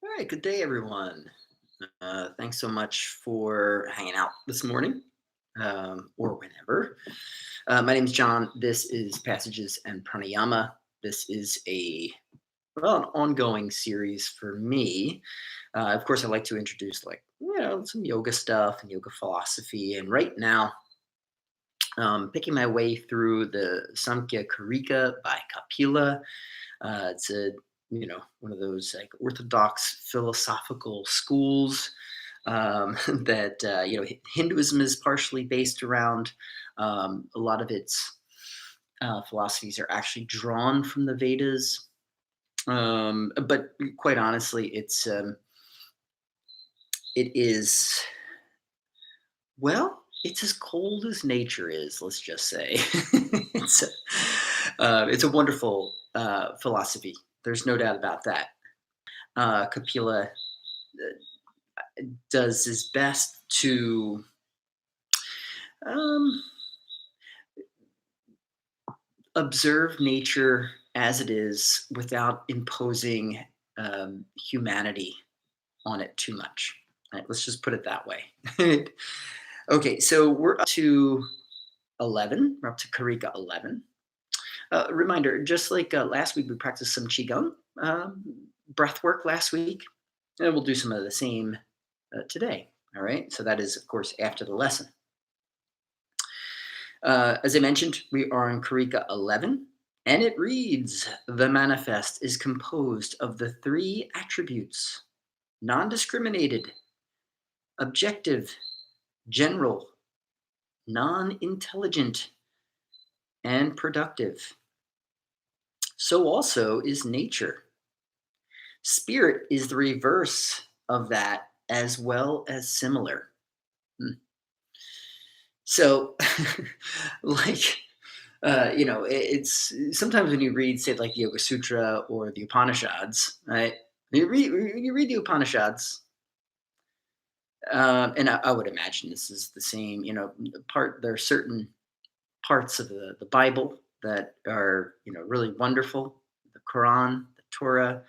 All right, good day, everyone. Thanks so much for hanging out this morning or whenever. My name is John. This is Passages and Pranayama. This is an ongoing series for me. Of course, I like to introduce some yoga stuff and yoga philosophy. And right now, picking my way through the Samkhya Karika by Kapila. It's a one of those like orthodox philosophical schools that Hinduism is partially based around. A lot of its philosophies are actually drawn from the Vedas, but quite honestly, it is it's as cold as nature is. Let's just say it's a wonderful philosophy. There's no doubt about that. Kapila does his best to um, observe nature as it is without imposing humanity on it too much. Right, let's just put it that way. Okay, so we're up to 11. We're up to Karika 11. Reminder, just like last week, we practiced some Qi Gong breath work last week, and we'll do some of the same today. All right, so that is, of course, after the lesson. As I mentioned, we are in Karika 11, and it reads The manifest is composed of the three attributes non discriminated, objective, general, non intelligent, and productive. So also is nature. Spirit is the reverse of that as well as similar. Hmm. So, like, it's sometimes when you read, say, like the Yoga Sutra or the Upanishads, right? When you read the Upanishads, and I would imagine this is the same. There are certain parts of the Bible that are really wonderful. The Quran, the Torah.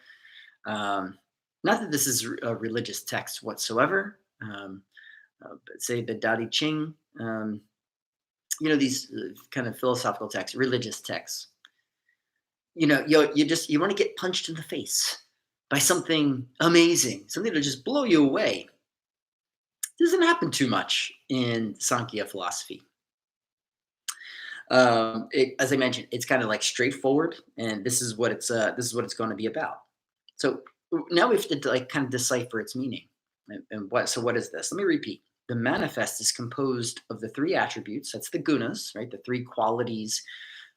Not that this is a religious text whatsoever, but say the Dadi Ching. These kind of philosophical texts, religious texts. You want to get punched in the face by something amazing, something to just blow you away. Doesn't happen too much in Sankhya philosophy. As I mentioned, it's kind of like straightforward, and this is what it's going to be about. So now we have to like kind of decipher its meaning, and what. So what is this? Let me repeat. The manifest is composed of the three attributes. That's the gunas, right? The three qualities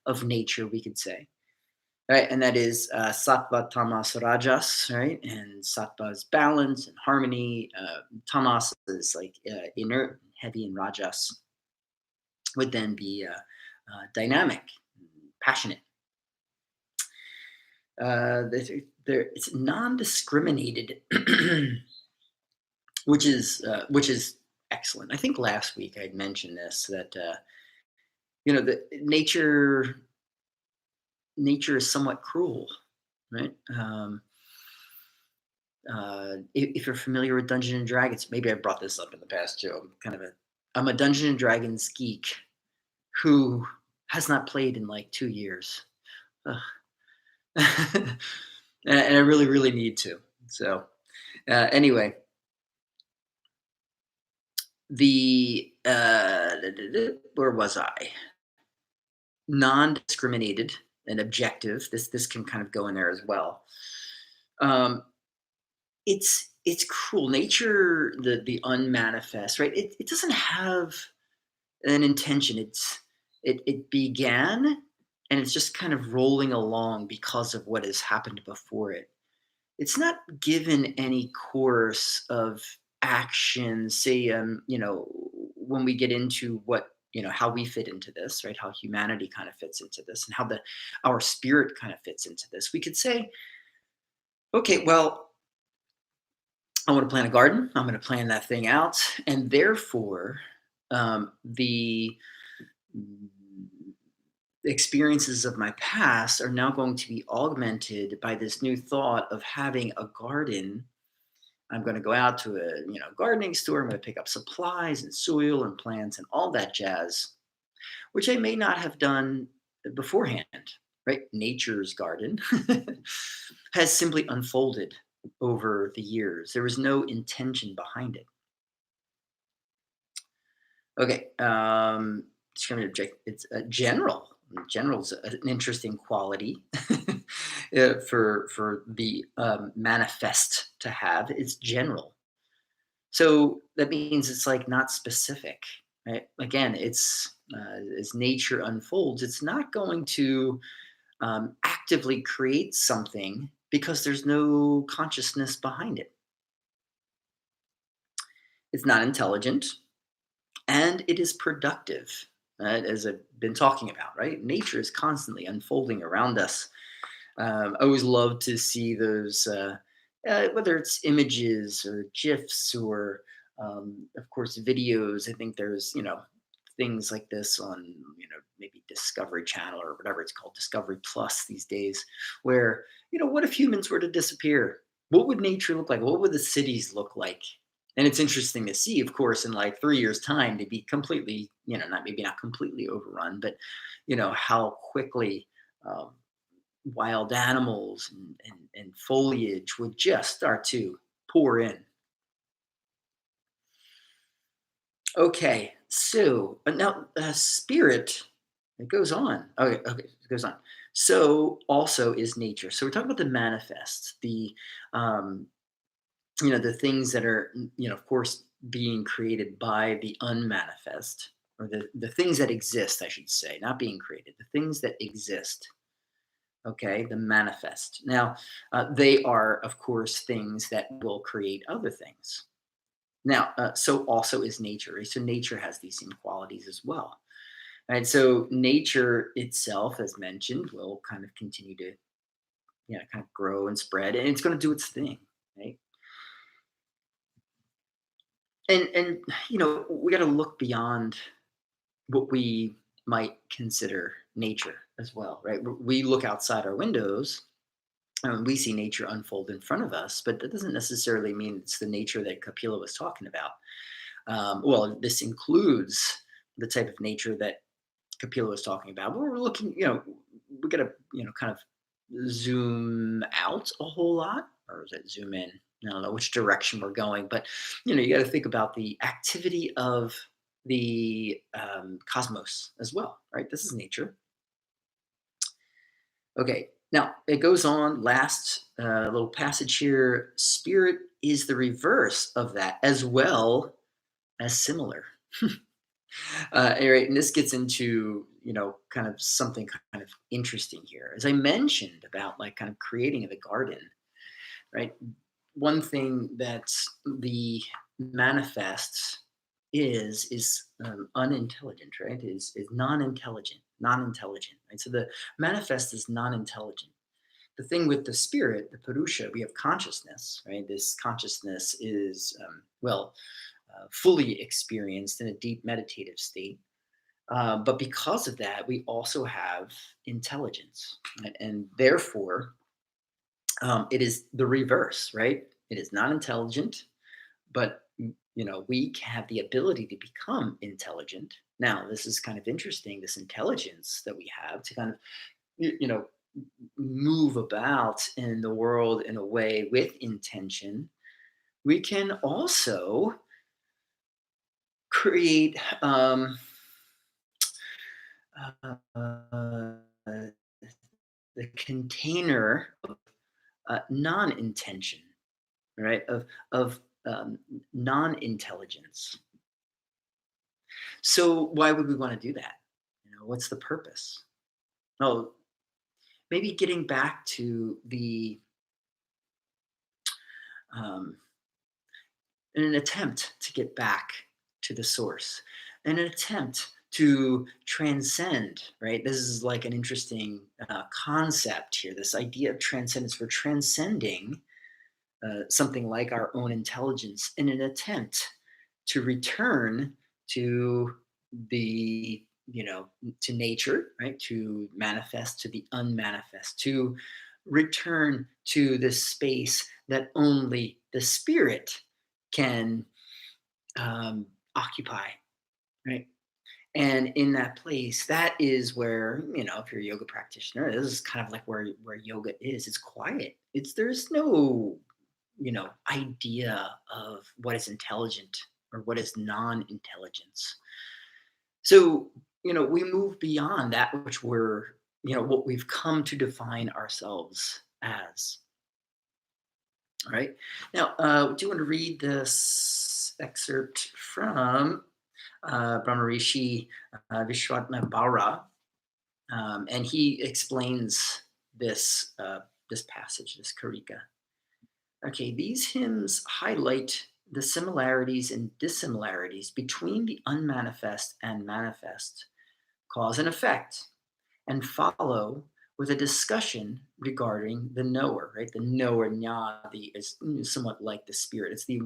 of nature, we could say, right? And that is sattva, tamas, rajas, right? And sattva is balance and harmony. Tamas is like inert, heavy, and rajas would then be dynamic, passionate. It's non-discriminated, which is excellent. I think last week I had mentioned this that the nature is somewhat cruel, right? If you're familiar with Dungeons and Dragons, maybe I brought this up in the past too. I'm a Dungeons and Dragons geek who has not played in like 2 years. Ugh. And I really, really need to. So, anyway, where was I? Non-discriminated and objective. This can kind of go in there as well. Um, it's cruel. Nature, the unmanifest, right? It doesn't have an intention. It began, and it's just kind of rolling along because of what has happened before it. It's not given any course of action, say, when we get into how we fit into this, right? How humanity kind of fits into this, and how our spirit kind of fits into this. We could say, okay, well, I want to plant a garden. I'm going to plan that thing out, and therefore, the experiences of my past are now going to be augmented by this new thought of having a garden I'm going to go out to a gardening store. I'm going to pick up supplies and soil and plants and all that jazz, which I may not have done beforehand. Right? Nature's garden has simply unfolded over the years. There was no intention behind it. Okay. Discriminate object. It's general. General's an interesting quality for the manifest to have. It's general, so that means it's like not specific. Right? Again, it's as nature unfolds, it's not going to actively create something because there's no consciousness behind it. It's not intelligent and it is productive, as I've been talking about, right? Nature is constantly unfolding around us. I always love to see those, whether it's images or GIFs or, of course, videos. I think there's, things like this on, maybe Discovery Channel or whatever it's called, Discovery Plus these days, where, what if humans were to disappear? What would nature look like? What would the cities look like? And it's interesting to see, of course, in like 3 years' time to be completely, not maybe not completely overrun, but how quickly um, wild animals and foliage would just start to pour in. Okay, so now spirit, it goes on. Okay, okay, it goes on. So also is nature. So we're talking about the manifest, um, the things that are, of course, being created by the unmanifest, or the things that exist, I should say, not being created, the things that exist. Okay, the manifest. Now, they are, of course, things that will create other things. Now, so also is nature. Right? So nature has these same qualities as well. Right? So nature itself, as mentioned, will kind of continue to, kind of grow and spread, and it's going to do its thing. Right? And we got to look beyond what we might consider nature as well. Right? We look outside our windows. We see nature unfold in front of us, but that doesn't necessarily mean it's the nature that Kapila was talking about. Well, this includes the type of nature that Kapila was talking about. But we're looking, we got to, kind of zoom out a whole lot, or is it zoom in? I don't know which direction we're going, but you got to think about the activity of the cosmos as well, right? This is nature. Okay, now it goes on. Last little passage here. Spirit is the reverse of that, as well as similar. All right, and this gets into kind of something kind of interesting here. As I mentioned about like kind of creating the garden, right? One thing that the manifests is unintelligent, right? Is non-intelligent, right? So the manifest is non-intelligent. The thing with the spirit, the purusha, we have consciousness, right? This consciousness is fully experienced in a deep meditative state. But because of that, we also have intelligence, right? And therefore, it is the reverse, right? It is not intelligent, but we have the ability to become intelligent. Now, this is kind of interesting. This intelligence that we have to kind of move about in the world in a way with intention. We can also create uh, the container of non-intention, right? Of non-intelligence. So why would we want to do that? What's the purpose? Oh, maybe getting back to the um, in an attempt to get back to the source, in an attempt to transcend, right? This is like an interesting concept here. This idea of transcendence. We're transcending something like our own intelligence in an attempt to return to the to nature, right? To manifest, to the unmanifest, to return to this space that only the spirit can occupy, right? And in that place, that is where, if you're a yoga practitioner, this is kind of like where yoga is. It's quiet. There's no, idea of what is intelligent or what is non-intelligence. So, we move beyond that which what we've come to define ourselves as. All right. Now, do you want to read this excerpt from Brahmarishi Vishwatma, and he explains this passage, this Karika. Okay, these hymns highlight the similarities and dissimilarities between the unmanifest and manifest, cause and effect, and follow with a discussion regarding the knower, right? The knower, Nyadi, is somewhat like the spirit. It's the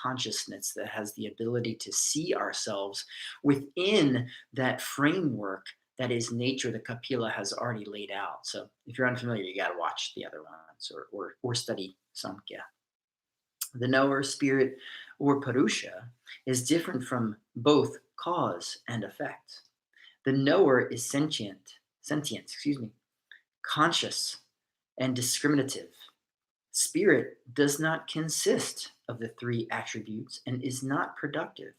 consciousness that has the ability to see ourselves within that framework that is nature that Kapila has already laid out. So if you're unfamiliar, you got to watch the other ones or study Samkhya. The knower, spirit, or Purusha is different from both cause and effect. The knower is sentient, conscious, and discriminative. Spirit does not consist of the three attributes and is not productive.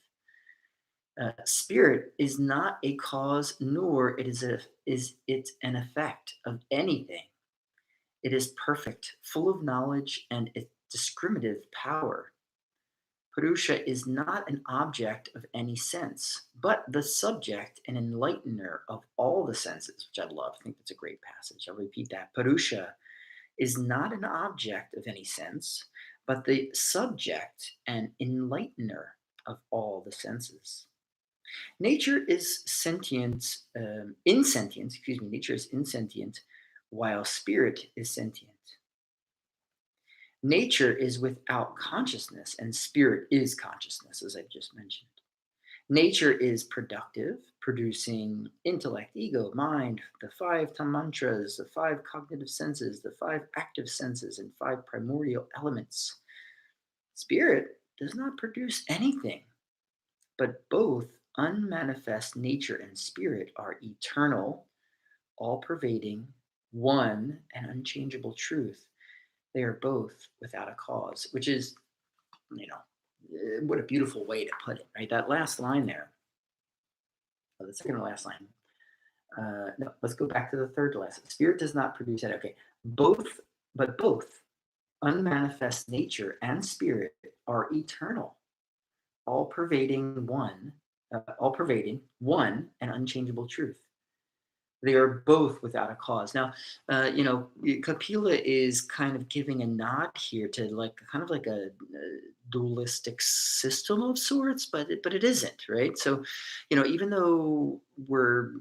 Spirit is not a cause, nor is it an effect of anything. It is perfect, full of knowledge and its discriminative power. Purusha is not an object of any sense, but the subject and enlightener of all the senses, which I love. I think that's a great passage. I'll repeat that. Purusha is not an object of any sense, but the subject and enlightener of all the senses. Nature is insentient, nature is insentient, while spirit is sentient. Nature is without consciousness, and spirit is consciousness, as I've just mentioned. Nature is productive, producing intellect, ego, mind, the five tanmatras, the five cognitive senses, the five active senses, and five primordial elements. Spirit does not produce anything, but both unmanifest nature and spirit are eternal, all pervading, one, and unchangeable truth. They are both without a cause, which is, what a beautiful way to put it, right? That last line there, the second to last line. No, let's go back to the third to last. Spirit does not produce that. Okay, both unmanifest nature and spirit are eternal, all pervading, one, and unchangeable truth. They are both without a cause. Now, Kapila is kind of giving a nod here to kind of like a dualistic system of sorts, but it isn't, right? So, even though we're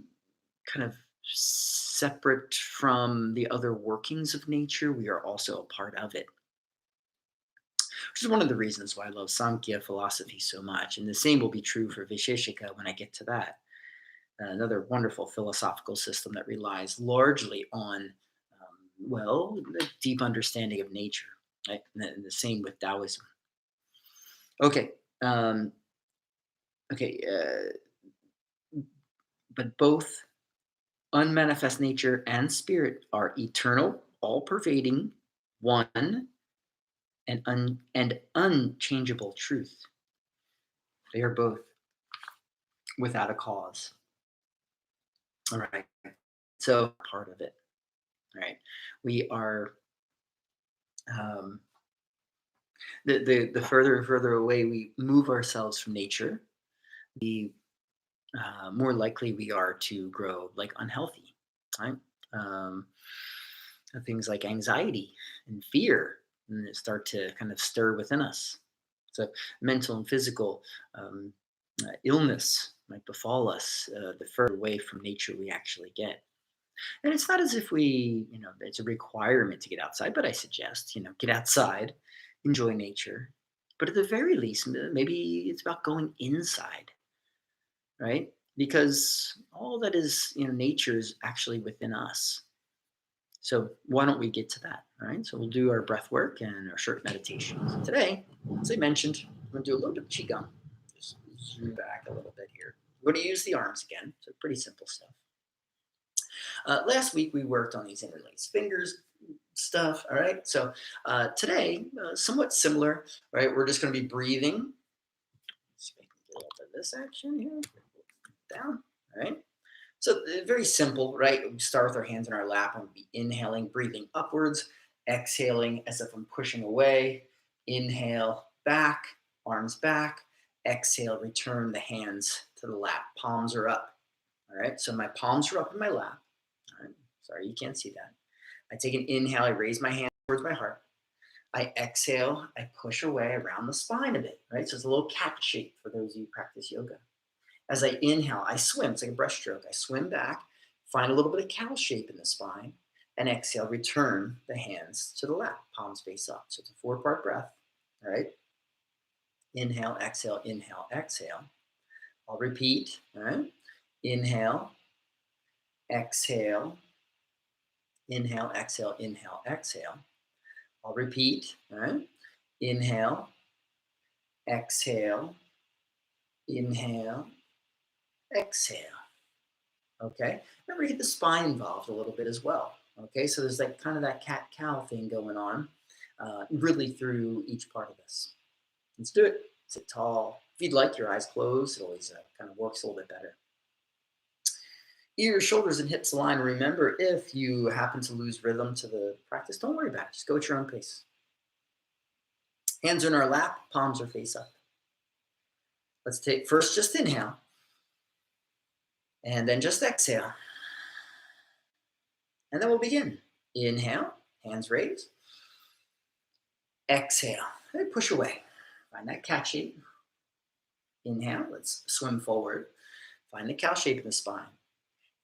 kind of separate from the other workings of nature, we are also a part of it. Which is one of the reasons why I love Samkhya philosophy so much. And the same will be true for Visheshika when I get to that. Another wonderful philosophical system that relies largely on, a deep understanding of nature, right? And the same with Taoism. Okay. But both unmanifest nature and spirit are eternal, all-pervading, one, and unchangeable truth. They are both without a cause. All right. So part of it, right? We are the further and further away we move ourselves from nature, the more likely we are to grow unhealthy, right? Things like anxiety and fear and start to kind of stir within us. So mental and physical illness might befall us the further away from nature we actually get. And it's not as if it's a requirement to get outside, but I suggest, get outside, enjoy nature. But at the very least, maybe it's about going inside, right? Because all that is, nature is actually within us. So why don't we get to that? All right. So we'll do our breath work and our short meditations. Today, as I mentioned, I'm going to do a little bit of Qi Gong. Just zoom back a little bit here. We're going to use the arms again. So pretty simple stuff. Last week we worked on these interlaced fingers stuff. All right. So today, somewhat similar. Right. We're just going to be breathing. Let's see if I can get up to this action here. Down. All right. So very simple, right? We start with our hands in our lap and we'll be inhaling, breathing upwards, exhaling as if I'm pushing away. Inhale, back, arms back. Exhale, return the hands to the lap. Palms are up. All right. So my palms are up in my lap. All right. Sorry, you can't see that. I take an inhale, I raise my hand towards my heart. I exhale, I push away around the spine a bit, right? So it's a little cat shape for those of you who practice yoga. As I inhale, I swim. It's like a breaststroke. I swim back, find a little bit of cow shape in the spine, and exhale, return the hands to the lap, palms face up. So it's a 4-part breath. All right. Inhale, exhale, inhale, exhale. I'll repeat. All right. Inhale, exhale, inhale, exhale, inhale, exhale. I'll repeat. All right. Inhale, exhale, inhale, exhale. Okay. Remember, get the spine involved a little bit as well. Okay. So there's like kind of that cat cow thing going on really through each part of this. Let's do it. Sit tall. If you'd like your eyes closed, it always kind of works a little bit better. Ears, shoulders, and hips align. Remember, if you happen to lose rhythm to the practice, don't worry about it. Just go at your own pace. Hands are in our lap, palms are face up. Let's take first, just inhale. And then just exhale. And then we'll begin. Inhale, hands raised. Exhale, and push away. Find that cat shape. Inhale, let's swim forward. Find the cow shape in the spine.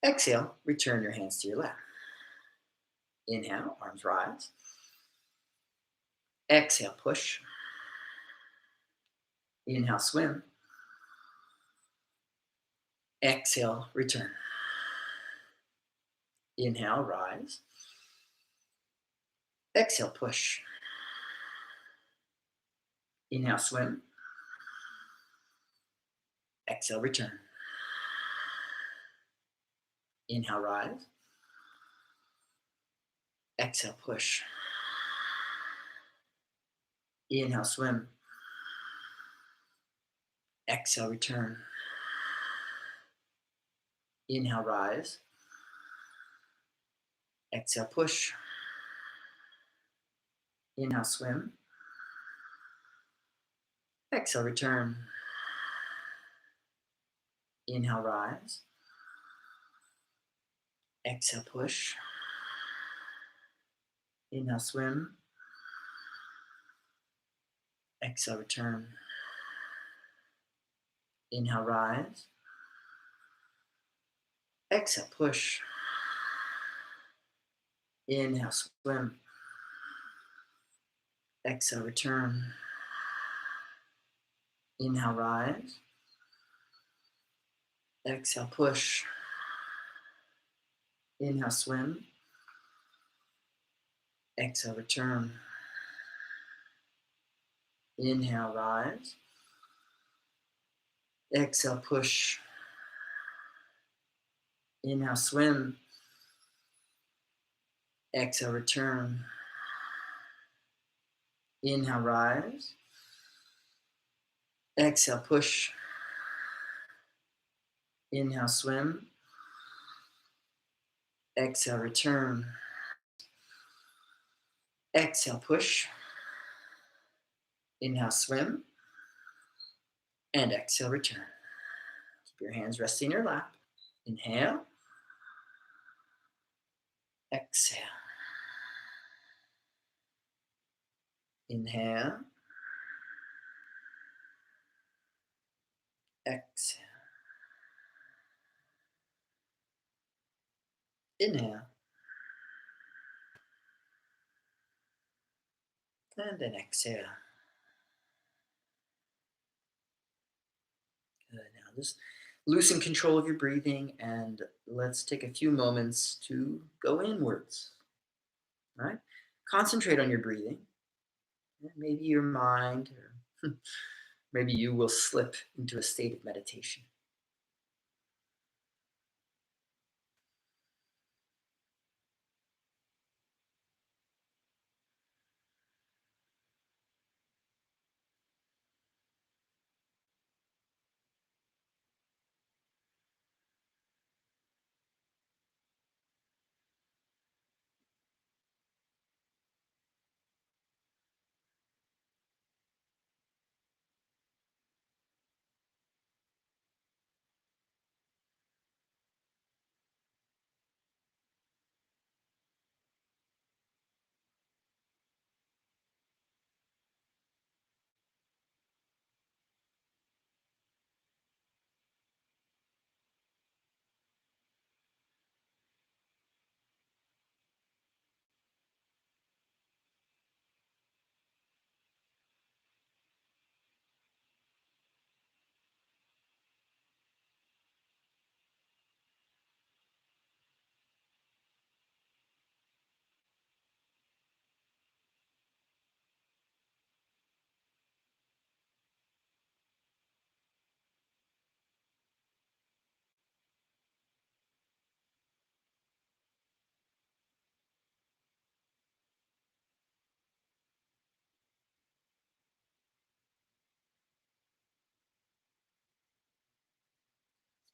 Exhale, return your hands to your lap. Inhale, arms rise. Exhale, push. Inhale, swim. Exhale, return. Inhale, rise. Exhale, push. Inhale, swim. Exhale, return. Inhale, rise. Exhale, push. Inhale, swim. Exhale, return. Inhale, rise. Exhale, push. Inhale, swim. Exhale, return. Inhale, rise. Exhale, push. Inhale, swim. Exhale, return. Inhale, rise. Exhale, push. Inhale, swim. Exhale, return. Inhale, rise. Exhale, push. Inhale, swim. Exhale, return. Inhale, rise. Exhale, push. Inhale, swim. Exhale, return. Inhale, rise. Exhale, push. Inhale, swim. Exhale, return. Exhale, push. Inhale, swim. And exhale, return. Keep your hands resting in your lap. Inhale. Exhale. Inhale. Exhale. Inhale. And then exhale. Good. Now just loosen control of your breathing and let's take a few moments to go inwards. right? Concentrate on your breathing. And maybe your mind, or maybe you will slip into a state of meditation.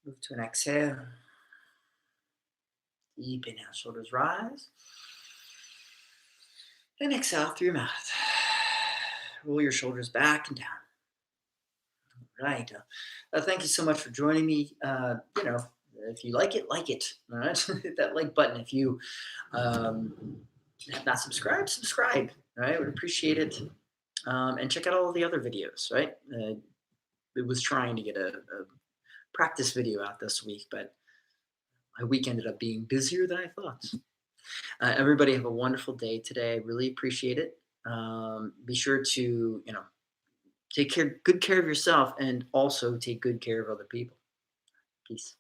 Move to an exhale. Deep inhale, shoulders rise. And exhale through your mouth. Roll your shoulders back and down. Right. Thank you so much for joining me. If you like it. All right. Hit that like button. If you um, have not subscribed, subscribe. All right. Would appreciate it. And check out all of the other videos. Right. It was trying to get a practice video out this week, but my week ended up being busier than I thought. Everybody have a wonderful day today. I really appreciate it. Be sure to take good care of yourself, and also take good care of other people. Peace.